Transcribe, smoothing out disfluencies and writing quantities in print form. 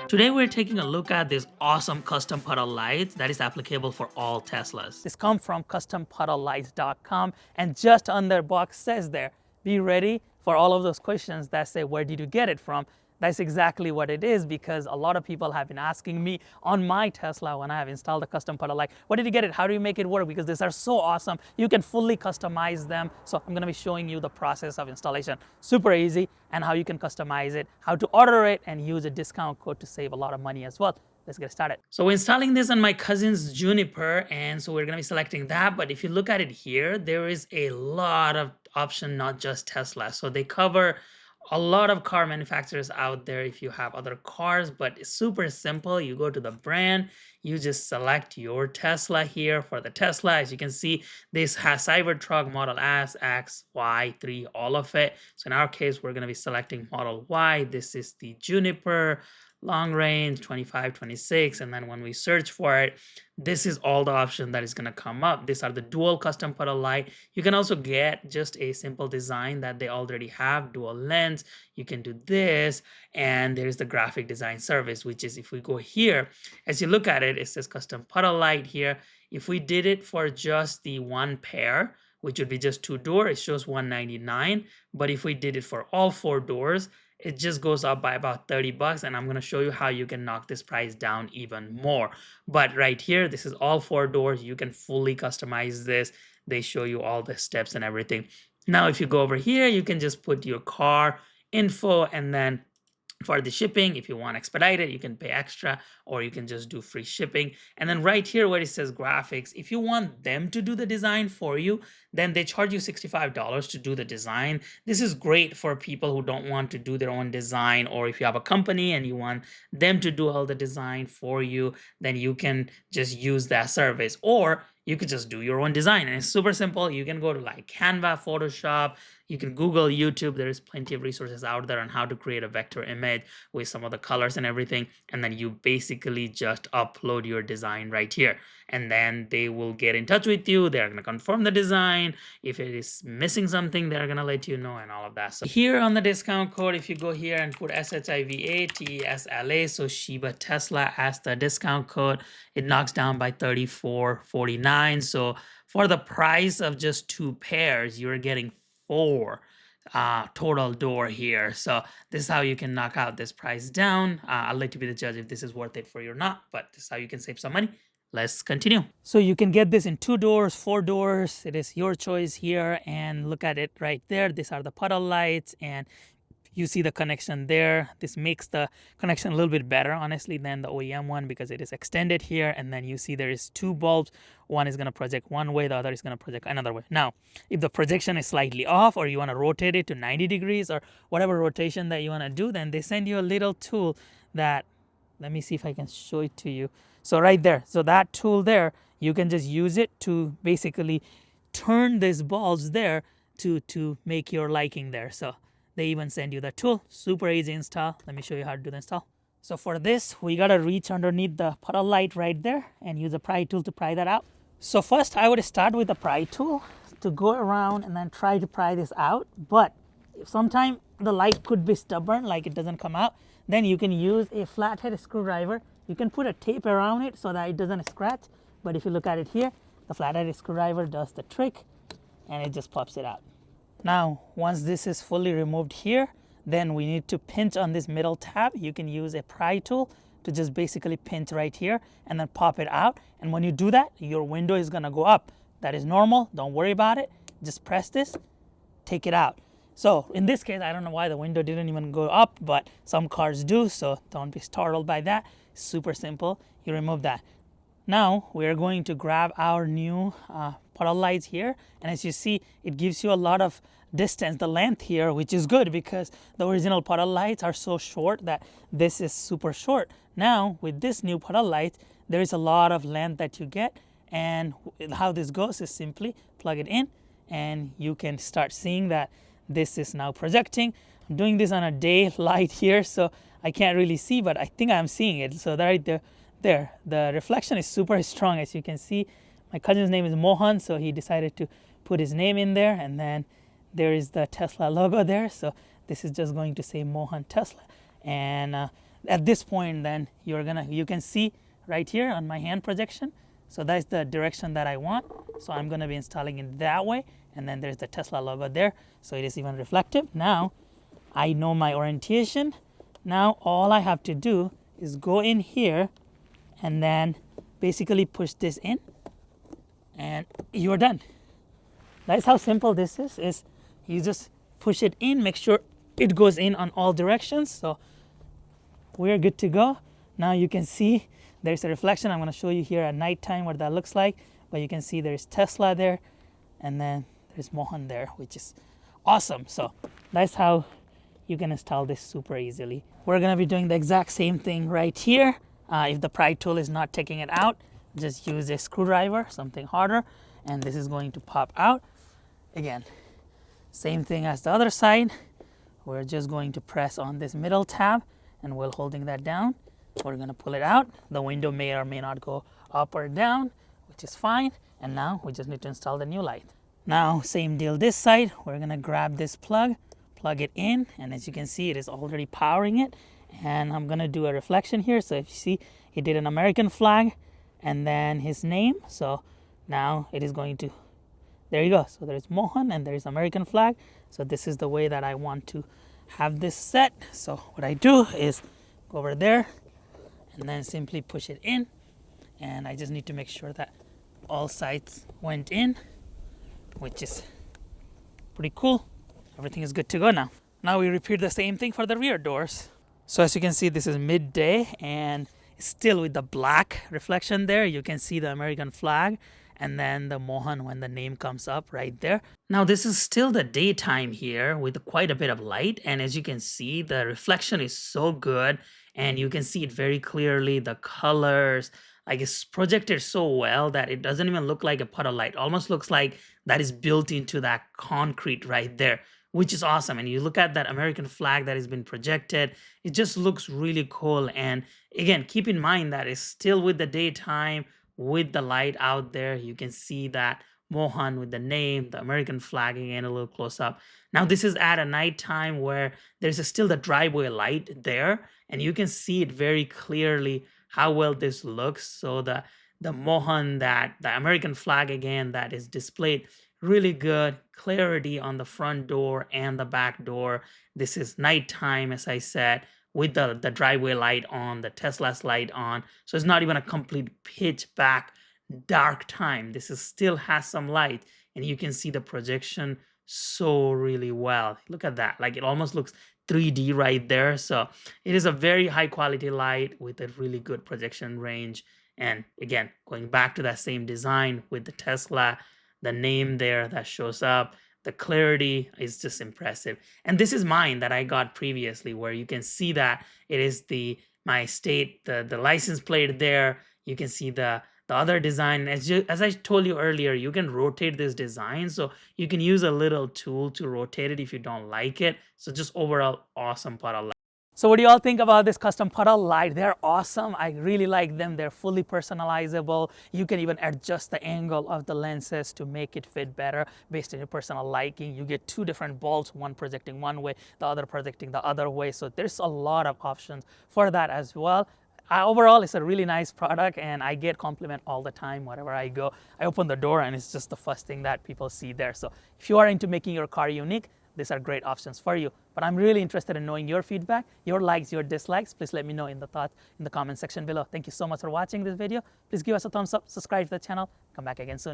Today we're taking a look at this awesome custom puddle lights that is applicable for all Teslas. This comes from custompuddlelights.com, and just on their box says there, be ready for all of those questions that say, where did you get it from? That's exactly what it is, because a lot of people have been asking me on my Tesla when I have installed a custom puddle light, where did you get it? How do you make it work? Because these are so awesome. You can fully customize them. So I'm going to be showing you the process of installation. Super easy, and how you can customize it, how to order it, and use a discount code to save a lot of money as well. Let's get started. So we're installing this on my cousin's Juniper, and so we're going to be selecting that. But if you look at it here, there is a lot of option, not just Tesla. So they cover a lot of car manufacturers out there if you have other cars, but it's super simple. You go to the brand, you just select your Tesla here. For the Tesla, as you can see, this has Cybertruck, Model S, X, Y, 3, all of it. So in our case, we're going to be selecting Model Y. This is the Juniper long range 25, 26, and then when we search for it, this is all the option that is going to come up. These are the dual custom puddle light. You can also get just a simple design that they already have, dual lens. You can do this, and there's the graphic design service, which is, if we go here, as you look at it, it says custom puddle light here. If we did it for just the one pair, which would be just 2 door, it shows $199. But if we did it for all 4 doors, it just goes up by about 30 bucks, and I'm going to show you how you can knock this price down even more. But right here, this is all 4 doors. You can fully customize this. They show you all the steps and everything. Now, if you go over here, you can just put your car info, and then for the shipping, if you want expedited, you can pay extra, or you can just do free shipping. And then right here where it says graphics, if you want them to do the design for you, then they charge you $65 to do the design. This is great for people who don't want to do their own design, or if you have a company and you want them to do all the design for you, then you can just use that service. Or you could just do your own design, and it's super simple. You can go to like Canva, Photoshop, you can Google, YouTube. There is plenty of resources out there on how to create a vector image with some of the colors and everything. And then you basically just upload your design right here. And then they will get in touch with you. They're going to confirm the design. If it is missing something, they're going to let you know, and all of that. So here on the discount code, if you go here and put SHIVA TESLA, so Shiba Tesla as the discount code, it knocks down by $34.49. So for the price of just 2 pairs, you're getting 4 total door here. So this is how you can knock out this price down. I'll let you be the judge if this is worth it for you or not, but this is how you can save some money. Let's continue. So you can get this in 2 doors, 4 doors. It is your choice here, and look at it right there. These are the puddle lights, and you see the connection there. This makes the connection a little bit better, honestly, than the OEM one, because it is extended here. And then you see there is 2 bulbs. One is going to project one way, the other is going to project another way. Now, if the projection is slightly off, or you want to rotate it to 90 degrees, or whatever rotation that you want to do, then they send you a little tool that, let me see if I can show it to you. So right there, so that tool there, you can just use it to basically turn these bulbs there to make your liking there. So they even send you the tool. Super easy install. Let me show you how to do the install. So for this, we got to reach underneath the puddle light right there and use a pry tool to pry that out. So first, I would start with the pry tool to go around and then try to pry this out. But if sometime the light could be stubborn, like it doesn't come out, then you can use a flathead screwdriver. You can put a tape around it so that it doesn't scratch. But if you look at it here, the flathead screwdriver does the trick, and it just pops it out. Now, once this is fully removed here, then we need to pinch on this middle tab. You can use a pry tool to just basically pinch right here and then pop it out. And when you do that, your window is going to go up. That is normal. Don't worry about it. Just press this, take it out. So in this case, I don't know why the window didn't even go up, but some cars do, so don't be startled by that. Super simple. You remove that. Now we are going to grab our new puddle lights here, and as you see, it gives you a lot of distance, the length here, which is good because the original puddle lights are so short that this is super short. Now with this new puddle light, there is a lot of length that you get, and how this goes is simply plug it in, and you can start seeing that this is now projecting. I'm doing this on a day light here, so I can't really see, but I think I'm seeing it. So right there, the reflection is super strong, as you can see. My cousin's name is Mohan, so he decided to put his name in there, and then there is the Tesla logo there. So this is just going to say Mohan Tesla. And at this point, then you can see right here on my hand projection. So that's the direction that I want. So I'm going to be installing it that way. And then there's the Tesla logo there. So it is even reflective. Now I know my orientation. Now all I have to do is go in here and then basically push this in, and you're done. That's how simple this is you just push it in, make sure it goes in on all directions. So we're good to go. Now you can see there's a reflection. I'm going to show you here at nighttime what that looks like, but you can see there's Tesla there, and then there's Mohan there, which is awesome. So that's how you can install this super easily. We're going to be doing the exact same thing right here. If the pry tool is not taking it out, just use a screwdriver, something harder, and this is going to pop out. Again, same thing as the other side. We're just going to press on this middle tab, and while holding that down, we're going to pull it out. The window may or may not go up or down, which is fine. And now we just need to install the new light. Now, same deal this side. We're going to grab this plug it in, and as you can see, it is already powering it. And I'm going to do a reflection here. So if you see, he did an American flag and then his name. So now it is going to, there you go. So there's Mohan and there's American flag. So this is the way that I want to have this set. So what I do is go over there and then simply push it in. And I just need to make sure that all sides went in, which is pretty cool. Everything is good to go now. Now we repeat the same thing for the rear doors. So as you can see, this is midday and still with the black reflection there, you can see the American flag and then the Mohan when the name comes up right there. Now this is still the daytime here with quite a bit of light, and as you can see, the reflection is so good and you can see it very clearly. The colors, like it's projected so well that it doesn't even look like a puddle light. Almost looks like that is built into that concrete right there, which is awesome. And you look at that American flag that has been projected, it just looks really cool. And again, keep in mind that it's still with the daytime, with the light out there. You can see that Mohan with the name, the American flag again, a little close up. Now this is at a nighttime where there's still the driveway light there, and you can see it very clearly how well this looks. So the Mohan, that the American flag again, that is displayed really good clarity on the front door and the back door. This is nighttime, as I said, with the driveway light on, the Tesla's light on. So it's not even a complete pitch black dark time. This is still has some light, and you can see the projection so really well. Look at that, like it almost looks 3D right there. So it is a very high quality light with a really good projection range. And again, going back to that same design with the Tesla, the name there that shows up, the clarity is just impressive. And this is mine that I got previously, where you can see that it is my state, the license plate there. You can see the other design. As I told you earlier, you can rotate this design, so you can use a little tool to rotate it if you don't like it. So just overall awesome puddle light. So what do you all think about this custom puddle light? They're awesome. I really like them. They're fully personalizable. You can even adjust the angle of the lenses to make it fit better based on your personal liking. You get two different bulbs, one projecting one way, the other projecting the other way. So there's a lot of options for that as well. Overall, it's a really nice product, and I get compliment all the time wherever I go. I open the door and it's just the first thing that people see there. So if you are into making your car unique, these are great options for you. But I'm really interested in knowing your feedback, your likes, your dislikes. Please let me know in the comment section below. Thank you so much for watching this video. Please give us a thumbs up, subscribe to the channel. Come back again soon.